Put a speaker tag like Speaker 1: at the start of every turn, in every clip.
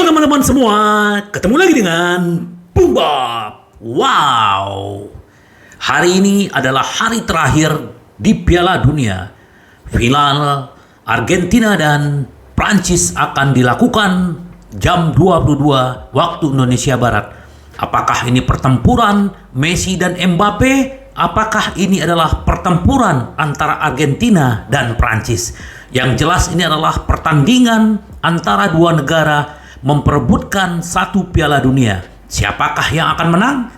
Speaker 1: teman-teman semua, ketemu lagi dengan Boombob. Wow, hari ini adalah hari terakhir di Piala Dunia. Final Argentina dan Prancis akan dilakukan jam 22 waktu Indonesia Barat. Apakah ini pertempuran Messi dan Mbappe? Apakah ini adalah pertempuran antara Argentina dan Prancis? Yang jelas ini adalah pertandingan antara dua negara memperebutkan satu Piala Dunia. Siapakah yang akan menang?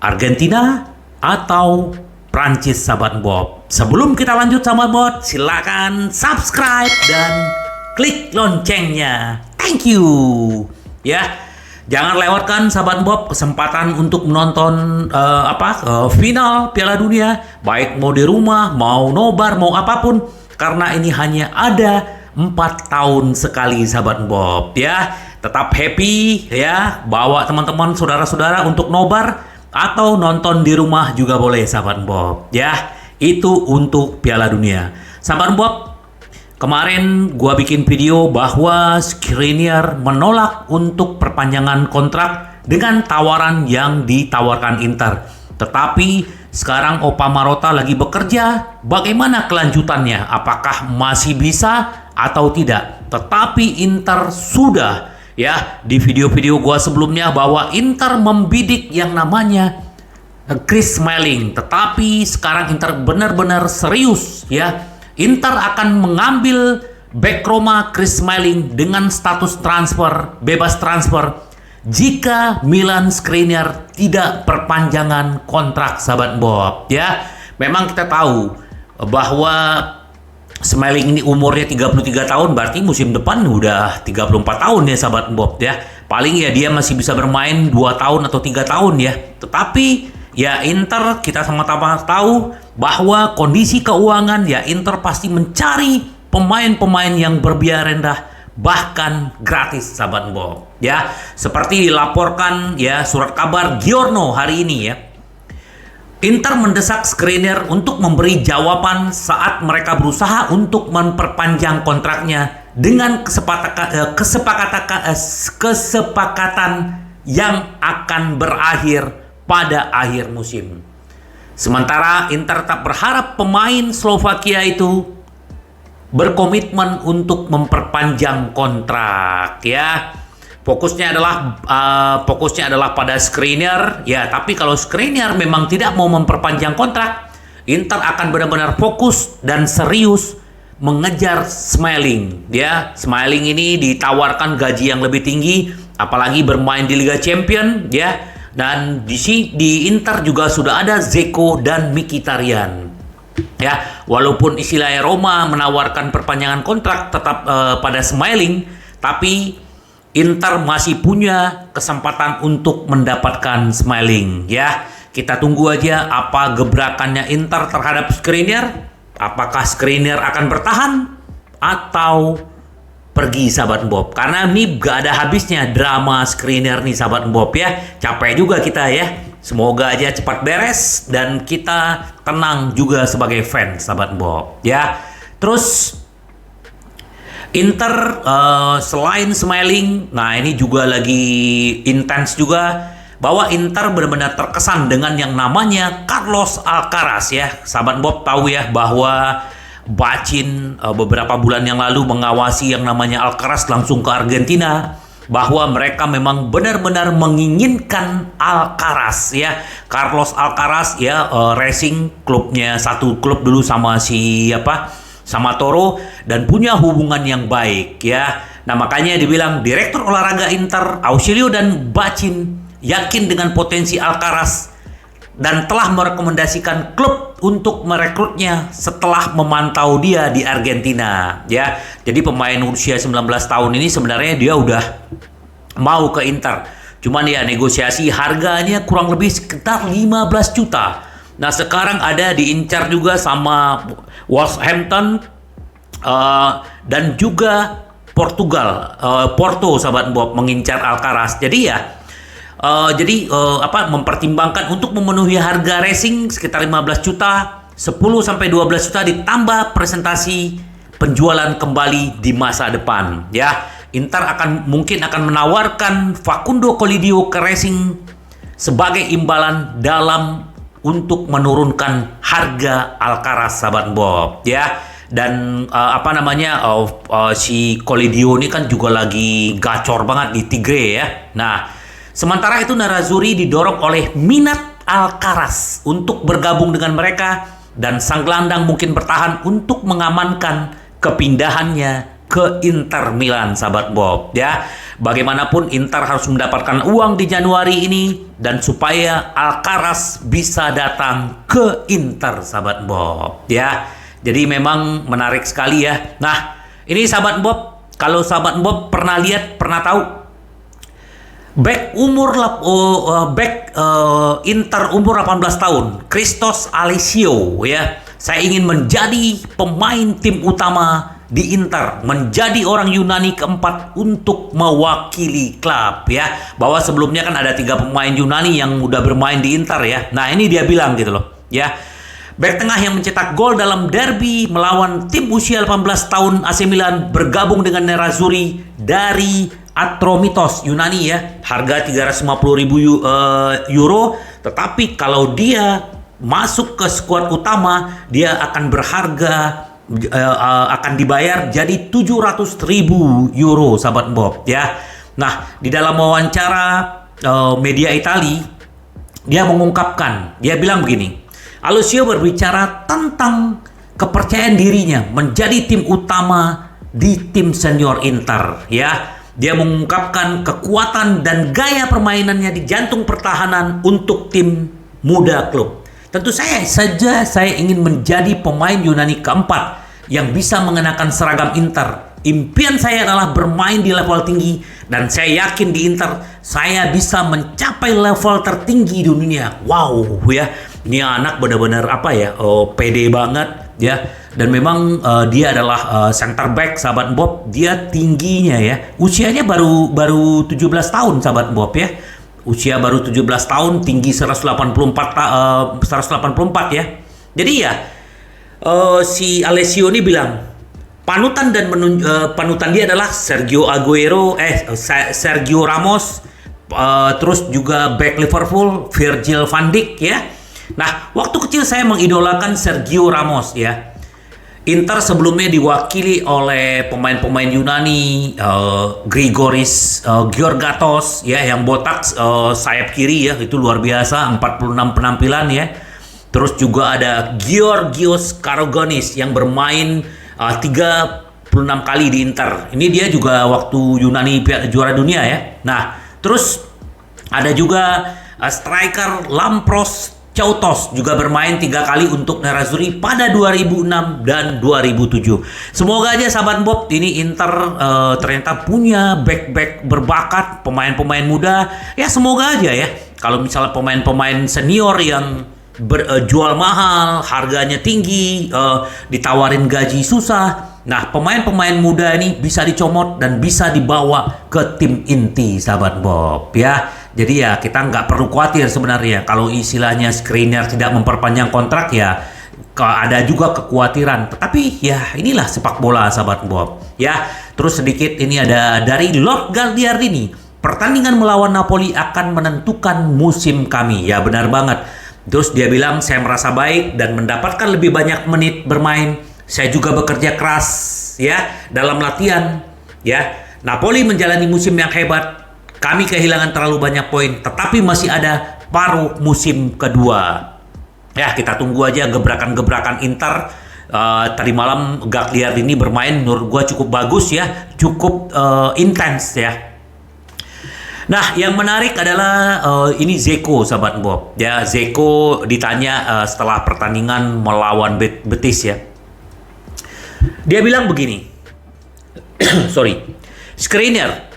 Speaker 1: Argentina atau Prancis, sahabat Bob? Sebelum kita lanjut sama Bob, silakan subscribe dan klik loncengnya. Thank you. Ya, jangan lewatkan sahabat Bob kesempatan untuk menonton final Piala Dunia, baik mau di rumah, mau nobar, mau apapun, karena ini hanya ada 4 tahun sekali sahabat Bob. Ya, tetap happy ya, bawa teman-teman saudara-saudara untuk nobar atau nonton di rumah juga boleh sahabat Bob. Ya, itu untuk Piala Dunia. Sahabat Bob, kemarin gua bikin video bahwa Skriniar menolak untuk perpanjangan kontrak dengan tawaran yang ditawarkan Inter. Tetapi sekarang Opa Marotta lagi bekerja, bagaimana kelanjutannya? Apakah masih bisa atau tidak? Tetapi Inter sudah, ya, di video-video gua sebelumnya bahwa Inter membidik yang namanya Chris Smalling. Tetapi sekarang Inter benar-benar serius, ya. Inter akan mengambil back Roma Chris Smalling dengan status transfer, bebas transfer, jika Milan Skriniar tidak perpanjangan kontrak sahabat Bob. Ya, memang kita tahu bahwa Smalling ini umurnya 33 tahun, berarti musim depan udah 34 tahun ya sahabat Bob ya. Paling ya dia masih bisa bermain 2 tahun atau 3 tahun ya. Tetapi ya Inter, kita sama-sama tahu bahwa kondisi keuangan ya Inter pasti mencari pemain-pemain yang berbiaya rendah, bahkan gratis sahabat Bob ya. Seperti dilaporkan ya surat kabar Giorno hari ini ya, Inter mendesak Skriniar untuk memberi jawaban saat mereka berusaha untuk memperpanjang kontraknya dengan kesepakatan yang akan berakhir pada akhir musim. Sementara Inter tak berharap pemain Slovakia itu berkomitmen untuk memperpanjang kontrak ya. Fokusnya adalah pada Skriniar ya, tapi kalau Skriniar memang tidak mau memperpanjang kontrak, Inter akan benar-benar fokus dan serius mengejar Smalling ya. Smalling ini ditawarkan gaji yang lebih tinggi, apalagi bermain di Liga Champion ya. Dan di Inter juga sudah ada Dzeko dan Mkhitaryan. Ya, walaupun istilahnya Roma menawarkan perpanjangan kontrak tetap pada Smalling, tapi Inter masih punya kesempatan untuk mendapatkan Smalling ya. Kita tunggu aja apa gebrakannya Inter terhadap Skriniar. Apakah Skriniar akan bertahan atau pergi sahabat Bob? Karena ini gak ada habisnya drama Skriniar nih sahabat Bob ya. Capek juga kita ya. Semoga aja cepat beres dan kita tenang juga sebagai fans sahabat Bob ya. Terus Inter selain Smalling, nah ini juga lagi intens juga, bahwa Inter benar-benar terkesan dengan yang namanya Carlos Alcaraz ya. Sahabat Bob tahu ya bahwa Bacin beberapa bulan yang lalu mengawasi yang namanya Alcaraz langsung ke Argentina, bahwa mereka memang benar-benar menginginkan Alcaraz ya. Carlos Alcaraz ya, racing klubnya, satu klub dulu sama sama Toro, dan punya hubungan yang baik ya. Nah makanya dibilang Direktur Olahraga Inter, Ausilio dan Bacin yakin dengan potensi Alcaraz dan telah merekomendasikan klub untuk merekrutnya setelah memantau dia di Argentina ya. Jadi pemain usia 19 tahun ini sebenarnya dia udah mau ke Inter. Cuman ya negosiasi harganya kurang lebih sekitar 15 juta. Nah sekarang ada diincar juga sama Wolverhampton dan juga Porto sahabat Bob mengincar Alcaraz. Jadi ya mempertimbangkan untuk memenuhi harga racing sekitar 15 juta, 10 sampai 12 juta ditambah presentasi penjualan kembali di masa depan ya. Inter mungkin akan menawarkan Facundo Colidio ke Racing sebagai imbalan untuk menurunkan harga Alcaraz, sahabat Bob, ya. Dan si Colidio ini kan juga lagi gacor banget di Tigre, ya. Nah, sementara itu Nerazzurri didorong oleh minat Alcaraz untuk bergabung dengan mereka, dan sang gelandang mungkin bertahan untuk mengamankan kepindahannya ke Inter Milan, sahabat Bob, ya. Bagaimanapun Inter harus mendapatkan uang di Januari ini, dan supaya Alcaraz bisa datang ke Inter, sahabat Bob, ya. Jadi memang menarik sekali, ya. Nah, ini sahabat Bob, kalau sahabat Bob pernah tahu Inter umur 18 tahun, Christos Alessio, ya. Saya ingin menjadi pemain tim utama di Inter, menjadi orang Yunani keempat untuk mewakili klub, ya. Bahwa sebelumnya kan ada 3 pemain Yunani yang udah bermain di Inter, ya. Nah, ini dia bilang gitu loh, ya. Bek tengah yang mencetak gol dalam derby melawan tim usia 18 tahun AC Milan bergabung dengan Nerazzurri dari Atromitos Yunani, ya. Harga 350.000 euro, tetapi kalau dia masuk ke skuad utama, dia akan akan dibayar jadi 700.000 euro, sahabat Bob, ya. Nah, di dalam wawancara media Itali, dia bilang begini, Alessio berbicara tentang kepercayaan dirinya menjadi tim utama di tim senior Inter, ya. Dia mengungkapkan kekuatan dan gaya permainannya di jantung pertahanan untuk tim muda klub. Tentu saya ingin menjadi pemain Yunani keempat yang bisa mengenakan seragam Inter. Impian saya adalah bermain di level tinggi, dan saya yakin di Inter saya bisa mencapai level tertinggi di dunia. Wow, ya. Ini anak benar-benar pede banget, ya. Dan memang dia adalah center back, sahabat Bob. Dia tingginya, ya. Usianya baru 17 tahun, sahabat Bob, ya. Usia baru 17 tahun, tinggi 184, ya. Jadi ya, si Alessio ini bilang panutan dia adalah Sergio Ramos, terus juga back Liverpool Virgil van Dijk, ya. Nah, waktu kecil saya mengidolakan Sergio Ramos, ya. Inter sebelumnya diwakili oleh pemain-pemain Yunani, Grigoris Georgatos, ya, yang botak, sayap kiri, ya, itu luar biasa, 46 penampilan, ya. Terus juga ada Georgios Karogonis yang bermain 36 kali di Inter. Ini dia juga waktu Yunani juara dunia, ya. Nah, terus ada juga striker Lampros Chautos juga bermain 3 kali untuk Nerazzurri pada 2006 dan 2007. Semoga aja, sahabat Bob, ini Inter ternyata punya back berbakat, pemain-pemain muda. Ya, semoga aja, ya. Kalau misalnya pemain-pemain senior yang jual mahal, harganya tinggi, ditawarin gaji susah. Nah, pemain-pemain muda ini bisa dicomot dan bisa dibawa ke tim inti, sahabat Bob, ya. Jadi ya, kita nggak perlu khawatir sebenarnya. Kalau istilahnya Skriniar tidak memperpanjang kontrak, ya ada juga kekhawatiran. Tetapi ya, inilah sepak bola, sahabat Bob, ya. Terus sedikit ini ada dari Lord Gagliardini. Pertandingan melawan Napoli akan menentukan musim kami. Ya, benar banget. Terus dia bilang, saya merasa baik dan mendapatkan lebih banyak menit bermain. Saya juga bekerja keras, ya, dalam latihan, ya. Napoli menjalani musim yang hebat. Kami kehilangan terlalu banyak poin, tetapi masih ada paruh musim kedua. Ya, kita tunggu aja gebrakan-gebrakan Inter. Tadi malam Gagliardini bermain, menurut gua cukup bagus, ya, cukup intens, ya. Nah, yang menarik adalah ini Dzeko, sahabat Bob. Ya, Dzeko ditanya setelah pertandingan melawan Betis, ya. Dia bilang begini. Skriniar,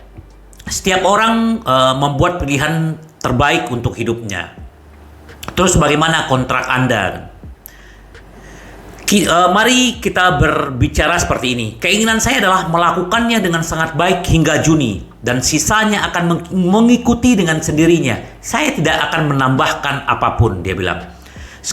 Speaker 1: setiap orang membuat pilihan terbaik untuk hidupnya. Terus bagaimana kontrak Anda? Mari kita berbicara seperti ini. Keinginan saya adalah melakukannya dengan sangat baik hingga Juni, dan sisanya akan mengikuti dengan sendirinya. Saya tidak akan menambahkan apapun, dia bilang.